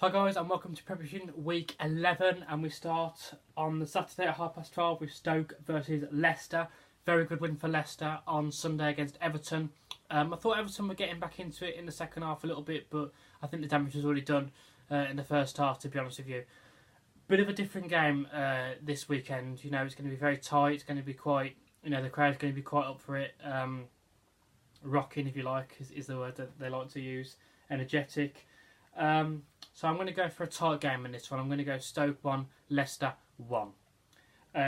Hi guys and welcome to Preparation Week 11, and we start on the Saturday at 12:30 with Stoke versus Leicester. Very good win for Leicester on Sunday against Everton. I thought Everton were getting back into it in the second half a little bit, but I think the damage was already done in the first half, to be honest with you. Bit of a different game this weekend. You know, it's going to be very tight. It's going to be quite, the crowd's going to be quite up for it. Rocking, if you like, is the word that they like to use. Energetic. So I'm going to go for a tight game in this one. I'm going to go Stoke 1, Leicester 1.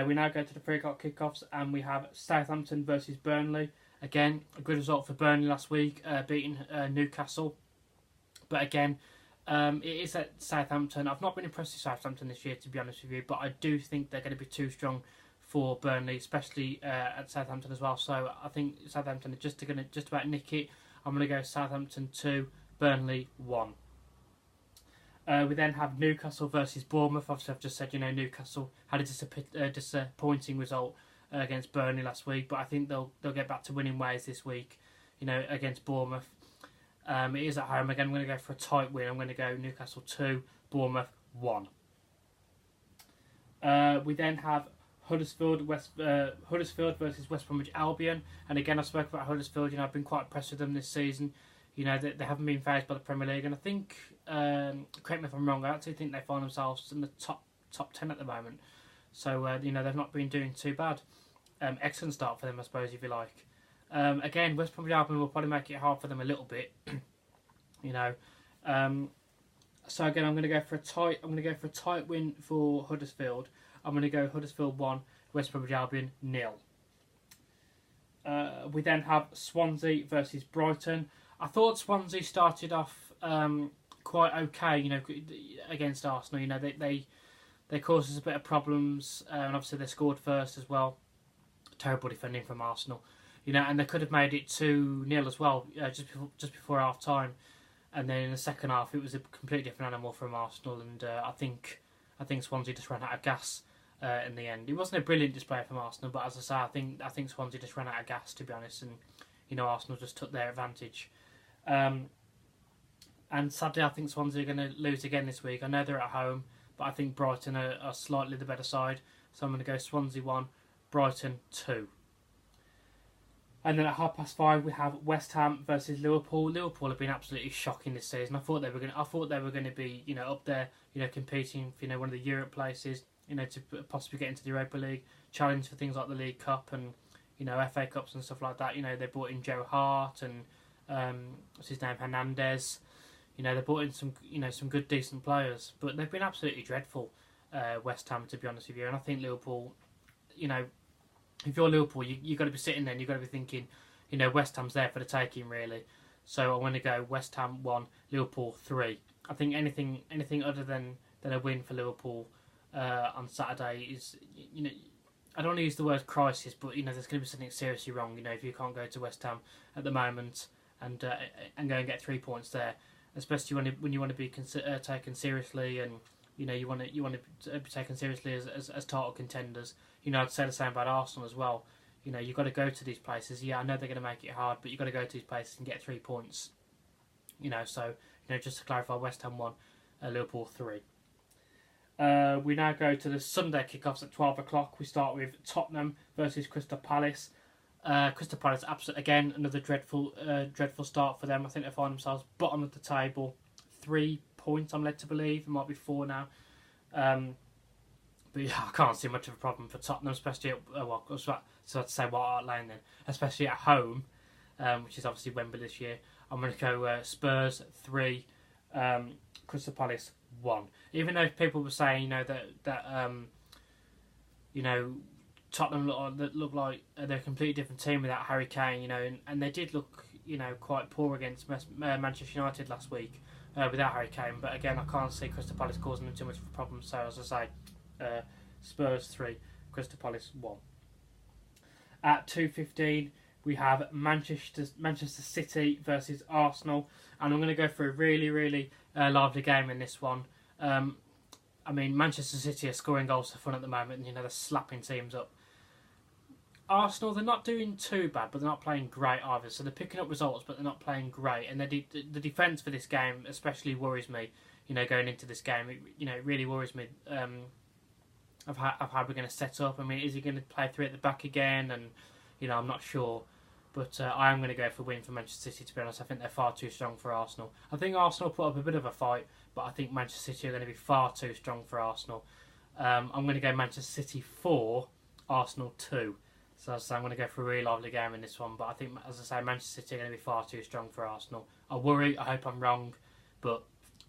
We now go to the 3 o'clock kickoffs, and we have Southampton versus Burnley. Again, a good result for Burnley last week, beating Newcastle. But again, it is at Southampton. I've not been impressed with Southampton this year, to be honest with you, but I do think they're going to be too strong for Burnley, especially at Southampton as well. So I think Southampton are just about nick it. I'm going to go Southampton 2, Burnley 1. We then have Newcastle versus Bournemouth. Obviously, I've just said, Newcastle had a disappointing result against Burnley last week, but I think they'll get back to winning ways this week, against Bournemouth. It is at home. Again, I'm going to go for a tight win. I'm going to go Newcastle 2, Bournemouth 1. We then have Huddersfield versus West Bromwich Albion. And again, I spoke about Huddersfield. I've been quite impressed with them this season. They haven't been faced by the Premier League, and I think, correct me if I'm wrong, I actually think they find themselves in the top 10 at the moment. So, they've not been doing too bad. Excellent start for them, I suppose, if you like. Again, West Bromwich Albion will probably make it hard for them a little bit. So again, I'm going to go for a tight win for Huddersfield. I'm going to go Huddersfield 1, West Bromwich Albion 0. We then have Swansea versus Brighton. I thought Swansea started off quite okay, against Arsenal. They caused us a bit of problems, and obviously they scored first as well. Terrible defending from Arsenal, and they could have made it 2-0 as well, just before half time. And then in the second half, it was a completely different animal from Arsenal, and I think Swansea just ran out of gas in the end. It wasn't a brilliant display from Arsenal, but as I say, I think Swansea just ran out of gas, to be honest, and Arsenal just took their advantage. And sadly, I think Swansea are going to lose again this week. I know they're at home, but I think Brighton are slightly the better side. So I'm going to go Swansea 1, Brighton 2. And then at 5:30 we have West Ham versus Liverpool. Liverpool have been absolutely shocking this season. I thought they were going to be up there, competing for one of the Europe places, to possibly get into the Europa League, challenge for things like the League Cup and FA Cups and stuff like that. They brought in Joe Hart and what's his name, Hernandez. They brought in some good decent players, but they've been absolutely dreadful, West Ham, to be honest with you. And I think Liverpool, if you're Liverpool, you've got to be sitting there and you've got to be thinking, West Ham's there for the taking, really. So I'm going to go West Ham 1, Liverpool 3. I think anything other than a win for Liverpool on Saturday is, I don't want to use the word crisis, but there's going to be something seriously wrong. If you can't go to West Ham at the moment and go and get 3 points there, especially when you want to be taken seriously, and you want to be taken seriously as title contenders. I'd say the same about Arsenal as well. You've got to go to these places. Yeah, I know they're going to make it hard, but you've got to go to these places and get 3 points. So just to clarify, West Ham 1, Liverpool 3. We now go to the Sunday kickoffs at 12 o'clock. We start with Tottenham versus Crystal Palace. Crystal Palace, again, another dreadful start for them. I think they find themselves bottom of the table. 3 points, I'm led to believe. It might be 4 now. But yeah, I can't see much of a problem for Tottenham, especially especially at home, which is obviously Wembley this year. I'm going to go Spurs 3, Crystal Palace 1. Even though people were saying, that Tottenham look like they're a completely different team without Harry Kane, and they did look, quite poor against Manchester United last week without Harry Kane. But again, I can't see Crystal Palace causing them too much of a problem. So as I say, Spurs 3, Crystal Palace 1. At 2:15, we have Manchester City versus Arsenal, and I'm going to go for a really, really lively game in this one. Manchester City are scoring goals for fun at the moment. They're slapping teams up. Arsenal, they're not doing too bad, but they're not playing great either. So they're picking up results, but they're not playing great. And the defence for this game especially worries me. You know, going into this game, it really worries me of how we're going to set up. I mean, is he going to play three at the back again? And I'm not sure. But I am going to go for a win for Manchester City, to be honest. I think they're far too strong for Arsenal. I think Arsenal put up a bit of a fight, but I think Manchester City are going to be far too strong for Arsenal. I'm going to go Manchester City 4, Arsenal 2. So as I say, I'm going to go for a really lively game in this one. But I think, as I say, Manchester City are going to be far too strong for Arsenal. I worry. I hope I'm wrong. But,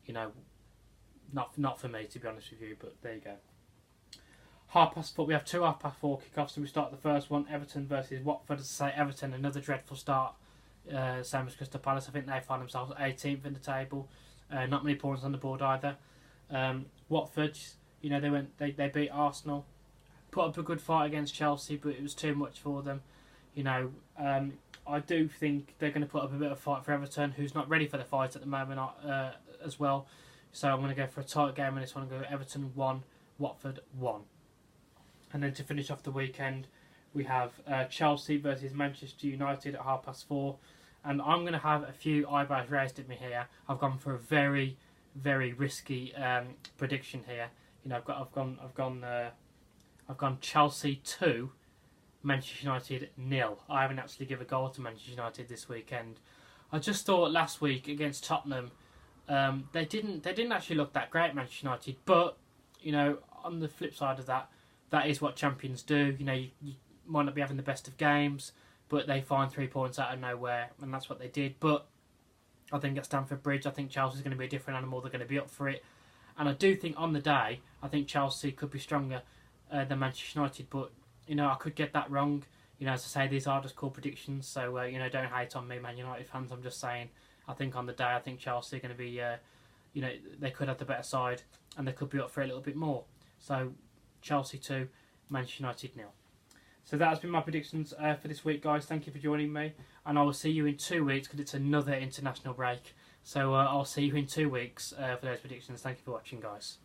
not for me, to be honest with you. But there you go. 4:30. We have 2 4:30 kickoffs. So we start the first one, Everton versus Watford. As I say, Everton, another dreadful start. Same as Crystal Palace. I think they find themselves 18th in the table. Not many points on the board either. Watford, they beat Arsenal. Put up a good fight against Chelsea, but it was too much for them. I do think they're going to put up a bit of a fight for Everton, who's not ready for the fight at the moment as well. So I'm going to go for a tight game in this one. I'm going to go Everton 1, Watford 1. And then to finish off the weekend, we have Chelsea versus Manchester United at 4:30. And I'm going to have a few eyebrows raised at me here. I've gone for a very, very risky prediction here. I've gone Chelsea 2, Manchester United 0. I haven't actually given a goal to Manchester United this weekend. I just thought last week against Tottenham, they didn't actually look that great, Manchester United. But on the flip side of that is what champions do. You might not be having the best of games, but they find 3 points out of nowhere, and that's what they did. But I think at Stamford Bridge, I think Chelsea's going to be a different animal. They're going to be up for it. And I do think on the day, I think Chelsea could be stronger than Manchester United. But, I could get that wrong. As I say, these are just cool predictions. So, don't hate on me, Man United fans. I'm just saying, I think on the day, I think Chelsea are going to be, they could have the better side. And they could be up for it a little bit more. So, Chelsea 2, Manchester United 0. So that has been my predictions for this week, guys. Thank you for joining me. And I will see you in 2 weeks because it's another international break. So I'll see you in 2 weeks for those predictions. Thank you for watching, guys.